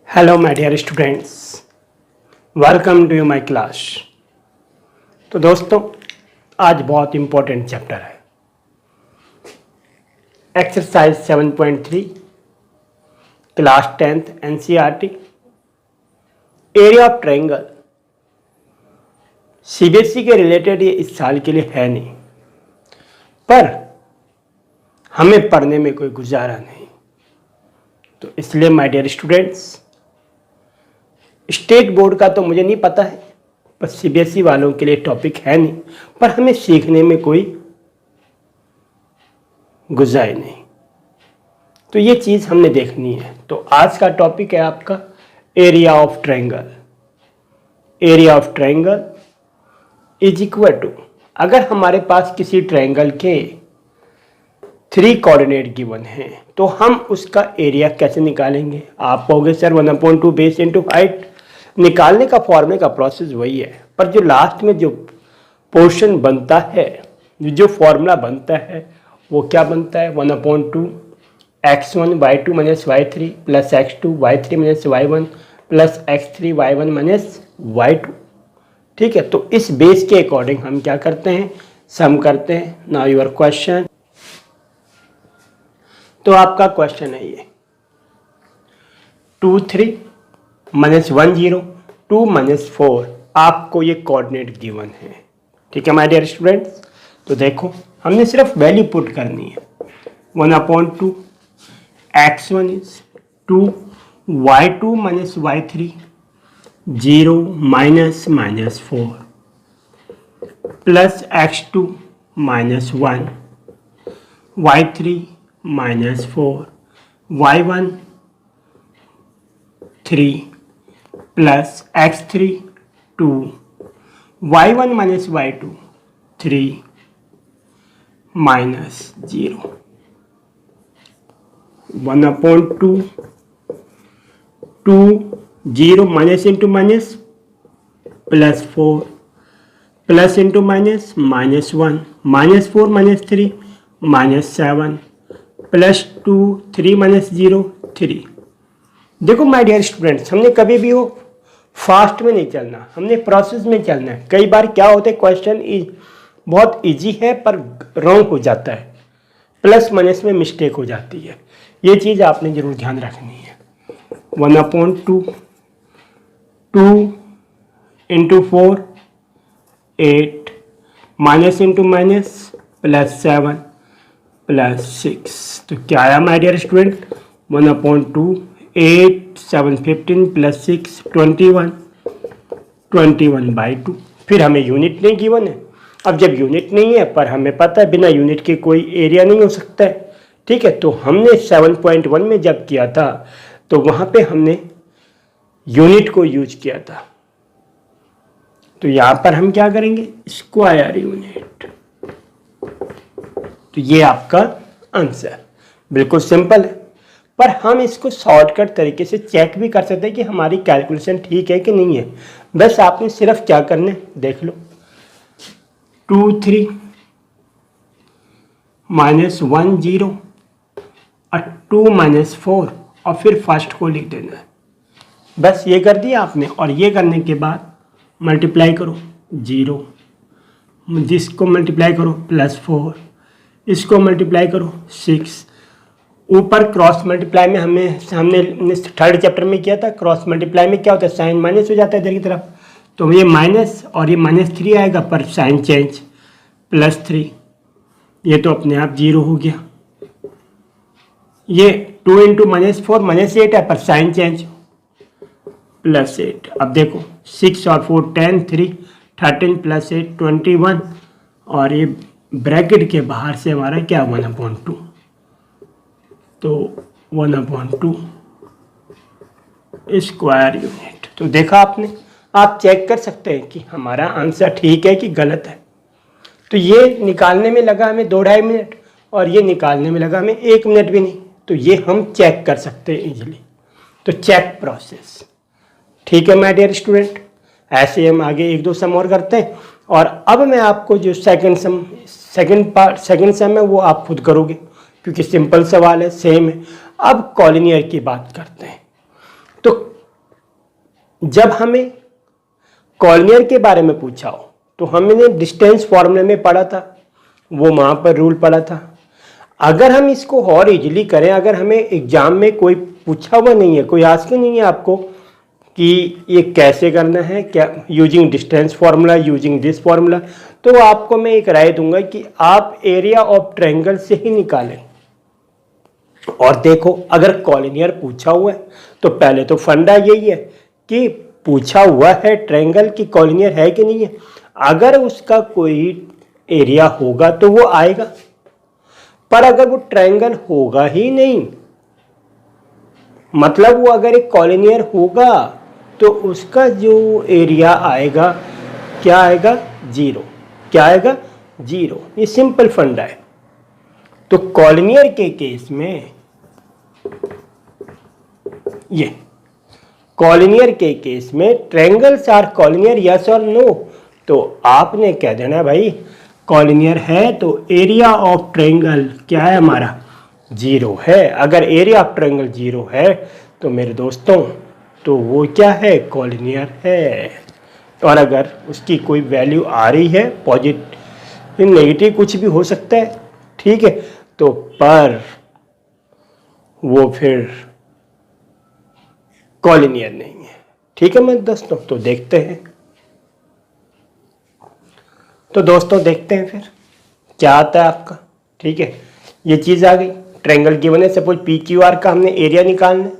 Hello my dear students, welcome to you my class. तो दोस्तों, आज बहुत इम्पोर्टेंट चैप्टर है exercise 7.3 class 10th NCERT area of triangle. CBSE के related ये इस साल के लिए है नहीं, पर हमें पढ़ने में कोई गुजारा नहीं। तो इसलिए my dear students, state board का तो मुझे नहीं पता है, पर सीबीएसई वालों के लिए टॉपिक है नहीं, पर हमें सीखने में कोई गुजारा नहीं। तो ये चीज़ हमने देखनी है। तो आज का टॉपिक है आपका area of triangle. Area of triangle is equal to, अगर हमारे पास किसी ट्रायंगल के 3 कोऑर्डिनेट गिवन हैं तो हम उसका एरिया कैसे निकालेंगे। आप कहोगे सर 1/2 बेस इंटू हाइट। निकालने का फॉर्मूले का प्रोसेस वही है, पर जो लास्ट में जो पोर्शन बनता है, जो फॉर्मूला बनता है, वो क्या बनता है 1/2 x1 y2 minus y3 plus x2 y3 minus y1 plus x3 y1 minus y2। ठीक है, तो इस बेस के अकॉर्डिंग हम क्या करते हैं, सम करते हैं। Now your question. तो आपका क्वेश्चन है ये 2 3 माइनस 1 0 2 माइनस 4, आपको ये कोऑर्डिनेट गिवन है। ठीक है माय डियर स्टूडेंट्स, तो देखो हमने सिर्फ वैल्यू पुट करनी है। 1/2 x1 is 2 y2 minus y3 0 minus minus 4 plus x2 minus 1 y3 minus 4 y1 3 plus x3 2 y1 minus y2 3 minus 0। 1/2 2 0 minus into minus plus 4 plus into minus minus 1 minus 4 minus 3 minus 7 plus 2 3 minus 0 3। देखो my dear students, हमने कभी भी वो fast में नहीं चलना, हमने process में चलना है। कई बार क्या होता है, क्वेश्चन बहुत इजी है पर रॉन्ग हो जाता है, प्लस माइनस में मिस्टेक हो जाती है। ये चीज़ आपने जरूर ध्यान रखनी है। 1/2 2 into 4 8 minus into minus plus 7 plus 6। तो क्या आया माय डियर स्टूडेंट, 1/2 8 7 15 प्लस 6 21/2। फिर हमें यूनिट नहीं गिवन है। अब जब यूनिट नहीं है, पर हमें पता है बिना यूनिट के कोई एरिया नहीं हो सकता है। ठीक है, तो हमने 7.1 में जब किया था तो वहाँ पे हमने यूनिट को यूज किया था। तो यहाँ पर हम क्या करेंगे, स्क्वायर यूनिट। तो ये आपका आंसर बिल्कुल सिंपल है, पर हम इसको शॉर्टकट तरीके से चेक भी कर सकते हैं कि हमारी कैलकुलेशन ठीक है कि नहीं है। बस आपने सिर्फ क्या करना है, देख लो 2 3 माइनस 1 0 और 2 माइनस 4 और फिर फर्स्ट को लिख देना है। बस ये कर दिया आपने, और ये करने के बाद मल्टीप्लाई करो 0, जिसको मल्टीप्लाई करो प्लस 4, इसको मल्टीप्लाई करो 6। ऊपर क्रॉस मल्टीप्लाई में हमने थर्ड चैप्टर में किया था। क्रॉस मल्टीप्लाई में क्या होता है, साइन माइनस हो जाता है इधर की तरफ, तो ये माइनस और ये माइनस 3 आएगा, पर साइन चेंज प्लस 3, ये तो अपने आप 0 हो गया। ये 2 इंटू माइनस 4 माइनस 8 है, पर साइन चेंज प्लस 8। अब देखो 6 और 4 10 3 13 प्लस 8 21, और ये ब्रैकेट के बाहर से हमारा क्या 1/2, तो 1/2 स्क्वायर यूनिट। तो देखा आपने, आप चेक कर सकते हैं कि हमारा आंसर ठीक है कि गलत है। तो ये निकालने में लगा हमें 2-2.5 मिनट, और ये निकालने में लगा हमें 1 मिनट भी नहीं। तो ये हम चेक कर सकते हैं इजीली। तो चेक प्रोसेस, ठीक है माय डियर स्टूडेंट। ऐसे हम आगे 1-2 सम और करते हैं, और अब मैं आपको जो सेकंड सम है वो आप खुद करोगे, क्योंकि सिंपल सवाल है, सेम है। अब कॉलिनियर की बात करते हैं। तो जब हमें कॉलिनियर के बारे में पूछा हो तो हमने डिस्टेंस फॉर्मूले में पढ़ा था, वो वहाँ पर रूल पढ़ा था। अगर हम इसको और इजीली करें, अगर हमें एग्जाम में कोई पूछा हुआ नहीं है, कोई आस्क नहीं है आपको कि ये कैसे करना है, क्या using distance formula, using this formula, तो आपको मैं एक राय दूंगा कि आप एरिया ऑफ ट्रायंगल से ही निकालें। और देखो, अगर कॉलिनियर पूछा हुआ है तो पहले तो फंडा यही है कि पूछा हुआ है ट्रायंगल की कॉलिनियर है कि नहीं है। अगर उसका कोई एरिया होगा तो वो आएगा, पर अगर वो ट्रायंगल होगा ही नहीं, मतलब वो अगर एक कॉलिनियर होगा तो उसका जो एरिया आएगा क्या आएगा? जीरो। क्या आएगा? जीरो। ये सिंपल फंडा है। तो कॉलिनियर के केस में ये कॉलिनियर के केस में ट्रायंगल्स आर कॉलिनियर, यस और नो, तो आपने कह देना भाई कॉलिनियर है तो एरिया ऑफ ट्रायंगल क्या है हमारा? जीरो है। अगर एरिया ऑफ ट्रायंगल जीरो है तो मेरे दोस्तों तो वो क्या है? कॉलिनियर है। और अगर उसकी कोई वैल्यू आ रही है, पॉजिटिव नेगेटिव कुछ भी हो सकता है, ठीक है, तो पर वो फिर कॉलिनियर नहीं है। ठीक है मेरे दोस्तों, तो देखते हैं। तो दोस्तों देखते हैं फिर क्या आता है आपका। ठीक है, ये चीज़ आ गई। ट्रायंगल गिवन है, सपोज पी क्यू आर का हमने एरिया निकालना है।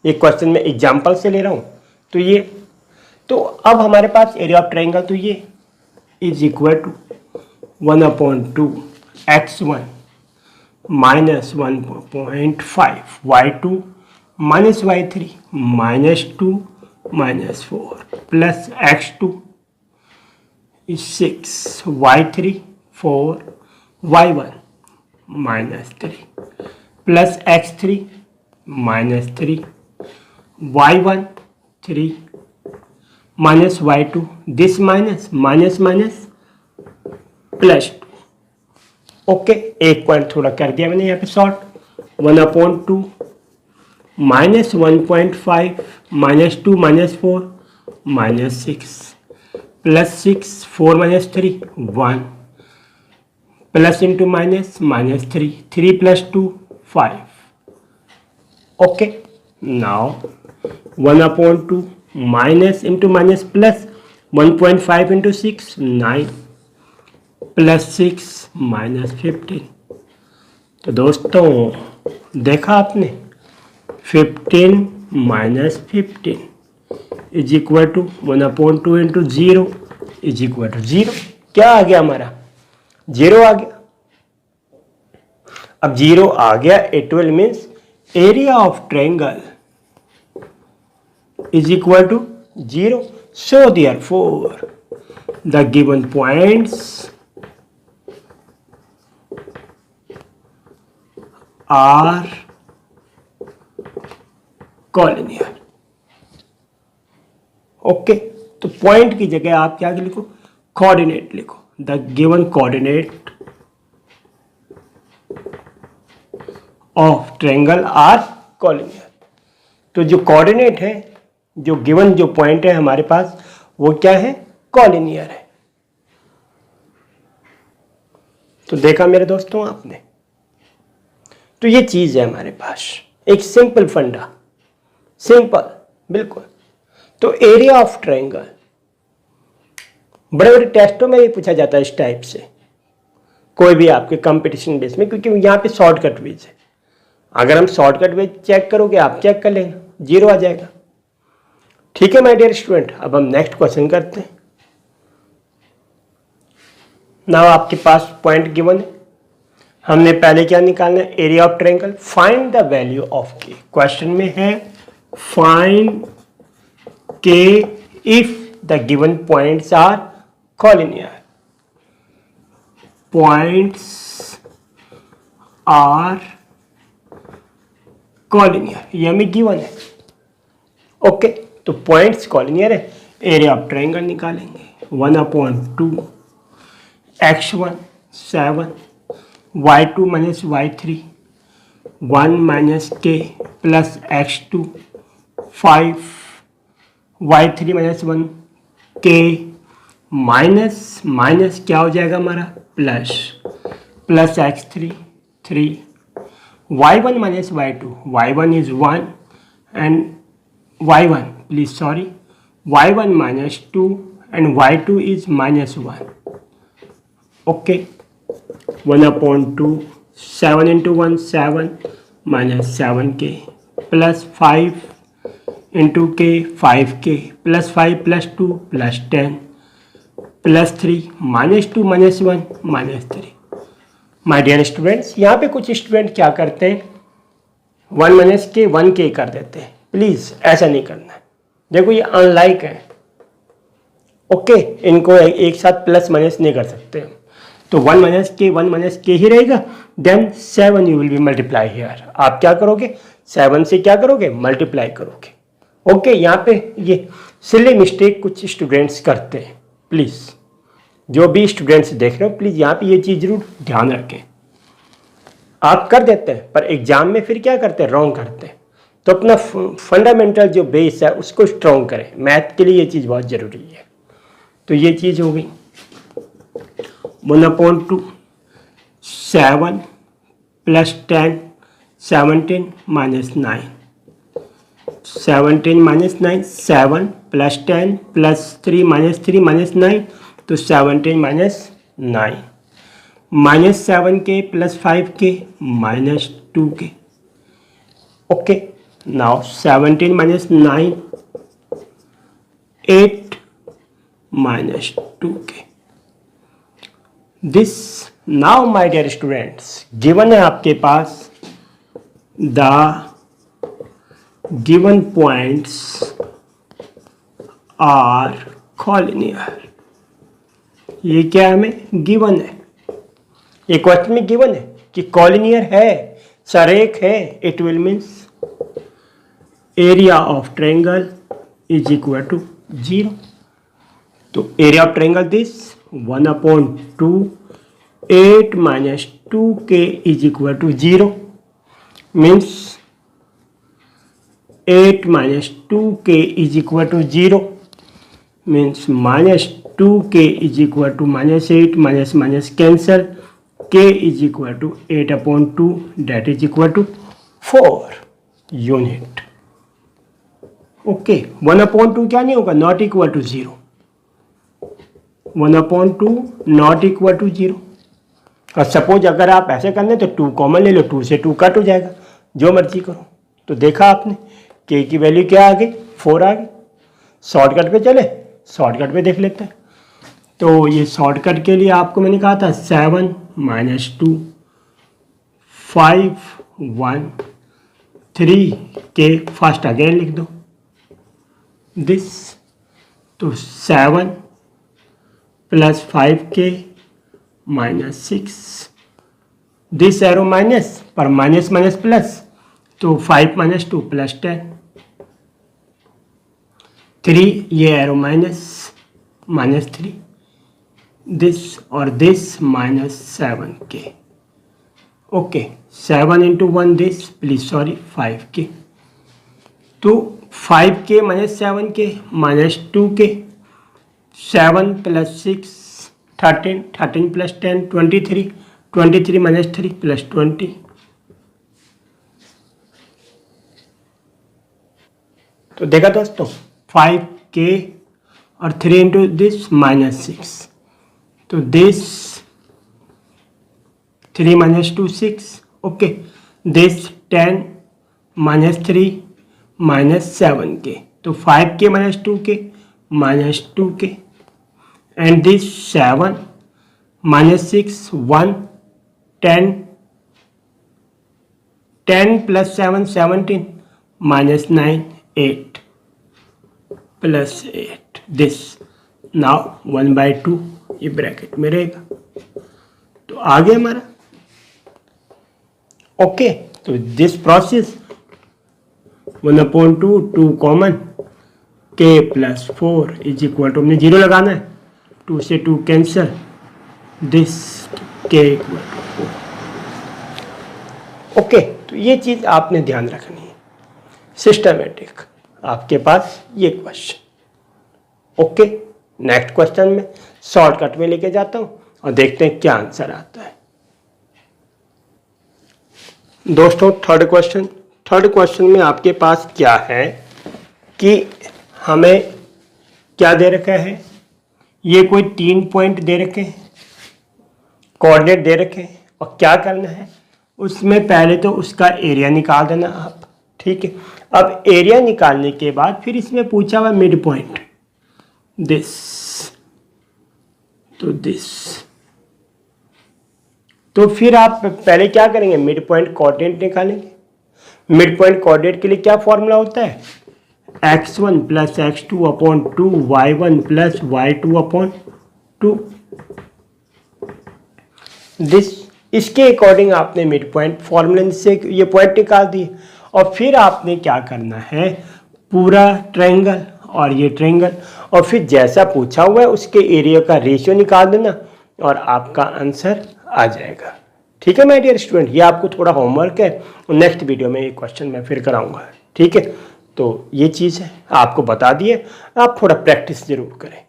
ये क्वेश्चन में एग्जांपल से ले रहा हूँ। तो ये, तो अब हमारे पास एरिया ऑफ ट्रायंगल तो ये is equal to 1/2 x1 minus 1.5 y2 minus y3 -2 -4 plus x2 is 6 y3 4 y1 -3 plus x3 -3 y1 3 minus y2, this minus minus minus plus 2। Okay, एक पॉइंट थोड़ा कर दिया मैंने यहाँ पे short. 1/2 minus 1.5 -2 -4 -6 plus 6 4 -3 1 plus into minus -3 3 + 2 5। Okay, now 1/2 minus into minus plus 1.5 into 6 9 plus 6 -15। तो दोस्तों देखा आपने, 15 -15 is equal to 1/2 into 0 is equal to 0। क्या आ गया हमारा? 0 आ गया। अब 0 आ गया, it will means area of triangle is equal to 0. So therefore the given points are collinear. Okay, तो पॉइंट की जगह आप क्या लिखो? कोऑर्डिनेट लिखो। The given coordinate of triangle are collinear. तो जो कोऑर्डिनेट है, जो गिवन जो पॉइंट है हमारे पास, वो क्या है? कॉलिनियर है। तो देखा मेरे दोस्तों आपने, तो ये चीज है हमारे पास, एक सिंपल फंडा, सिंपल बिल्कुल। तो एरिया ऑफ ट्रायंगल बड़े बड़े टेस्टों में ये पूछा जाता है इस टाइप से, कोई भी आपके कंपटीशन बेस में, क्योंकि यहाँ पे शॉर्टकट वेज है। अगर हम शॉर्टकट वेज चेक करोगे, आप चेक कर लेना, 0 आ जाएगा। ठीक है माय डियर स्टूडेंट, अब हम नेक्स्ट क्वेश्चन करते हैं। नाउ आपके पास पॉइंट गिवन है, हमने पहले क्या निकालना है? Area of triangle. Find the value of K. Question में है find K if the given points are collinear. Points are collinear, ये हमें गिवन है। ओके, तो पॉइंट्स कॉलिनियर है, एरिया ऑफ ट्रायंगल निकालेंगे। 1/2 x1 7 y2 minus y3 1 - k plus x2 5 y3 minus 1 के minus minus क्या हो जाएगा हमारा plus plus x3 3 y1 minus y2 y1 is 1 and y1 please sorry y1 minus 2 and y2 is minus 1 okay 1/2 7 into 1 7 minus 7k plus 5 into k 5k plus 5 plus 2 plus 10 plus 3 minus 2 minus 1 minus 3. My dear students, यहाँ पे कुछ student क्या करते हैं 1 minus के 1k कर देते हैं. प्लीज़ ऐसा नहीं करना है. देखो ये अनलाइक है. ओके इनको एक साथ प्लस माइनस नहीं कर सकते. तो 1 माइनस के ही रहेगा. Then 7 you will be multiply here. आप क्या करोगे 7 से क्या करोगे मल्टीप्लाई करोगे. ओके यहाँ पे ये सिली मिस्टेक कुछ स्टूडेंट्स करते हैं. प्लीज़ जो भी स्टूडेंट्स देख रहे हो प्लीज़ यहाँ पे ये चीज़ जरूर ध्यान रखें. आप कर देते हैं पर एग्जाम में फिर क्या करते हैं रॉन्ग करते हैं. तो अपना फंडामेंटल जो बेस है उसको स्ट्रॉन्ग करें. मैथ के लिए ये चीज़ बहुत ज़रूरी है. तो ये चीज़ हो गई 1/2 7 plus 10 17 minus 9 17 minus 9 7 plus 10 plus 3 minus 9 तो 17 minus 9 minus 7k plus 5k minus 2k. Okay now 17 minus 9 8 minus 2k. This now my dear students given है आपके पास the given points are collinear. ये क्या हमें गिवन है. ये क्वेश्चन में गिवन है कि कॉलिनियर है सरेख है. It will means area of triangle is equal to 0. तो area of triangle this 1/2 8 minus 2k is equal to 0 means 8 minus 2k is equal to 0 means minus 2k is equal to minus 8 minus minus cancel k is equal to 8/2 that is equal to 4 unit. Okay 1/2 क्या नहीं होगा not equal to 0. 1/2 not equal to 0. और suppose अगर आप ऐसे करने तो 2 common ले लो 2 से 2 कट हो जाएगा. जो मर्जी करो. तो देखा आपने k की वैल्यू क्या आ गई 4 आ गई. शॉर्टकट पे चले शॉर्टकट पे देख लेते हैं. तो ये शॉर्टकट के लिए आपको मैंने कहा था 7 minus 2 5 1 3 के फर्स्ट अगेन लिख दो दिस. तो 7 plus 5k minus 6 this arrow minus पर माइनस माइनस प्लस तो 5 minus 2 plus 10 3 ये एरो माइनस माइनस 3 दिस और this minus 7k. Okay 7 into 1 this please sorry 5k. तो 5k minus 7k minus 2k 7 plus 6 13 13 plus 10 23 23 minus 3 plus 20. तो देखा दोस्तों 5k और 3 into this minus 6 तो this 3 minus 2 6 okay this 10 minus 3 minus 7k तो 5k minus 2k minus 2k and this 7 minus 6 1 10 10 plus 7 17 minus 9 8 plus 8 this now 1/2 ये bracket में रहेगा. तो आगे हमारा ओके. तो this process 1/2 2 common k plus 4 is equal to हमने 0 लगाना है 2 से 2 cancel this k equal to 4. Okay तो ये चीज़ आपने ध्यान रखनी है. सिस्टमेटिक आपके पास ये क्वेश्चन ओके, नेक्स्ट क्वेश्चन में शॉर्टकट में लेके जाता हूं और देखते हैं क्या आंसर आता है। दोस्तों थर्ड क्वेश्चन में आपके पास क्या है कि हमें क्या दे रखा है, ये कोई 3 पॉइंट दे रखे हैं, कोऑर्डिनेट दे रखे हैं, और क्या करना है उसमें पहले तो उसका एरिया निकाल देना आप, ठीक है। अब एरिया निकालने के बाद फिर इसमें पूछा हुआ मिड पॉइंट दिस, तो दिस, तो फिर आप पहले क्या करेंगे, मिड पॉइंट कोऑर्डिनेट निकालेंगे। मिड पॉइंट कोऑर्डिनेट के लिए क्या फॉर्मूला होता है, x1 plus x2 upon 2 y1 plus y2 upon 2 this, इसके अकॉर्डिंग आपने मिड पॉइंट फॉर्मूले से ये पॉइंट निकाल दिए। और फिर आपने क्या करना है, पूरा ट्रायंगल और ये ट्रायंगल, और फिर जैसा पूछा हुआ है उसके एरिया का रेशियो निकाल देना और आपका आंसर आ जाएगा। ठीक है माय डियर स्टूडेंट, ये आपको थोड़ा होमवर्क है, नेक्स्ट वीडियो में ये क्वेश्चन मैं फिर कराऊंगा। ठीक है, तो ये चीज़ है आपको बता दिए, आप थोड़ा प्रैक्टिस जरूर करें।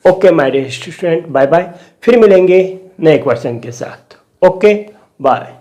Okay my dear student, bye bye, फिर मिलेंगे नए क्वेश्चन के साथ। Okay bye.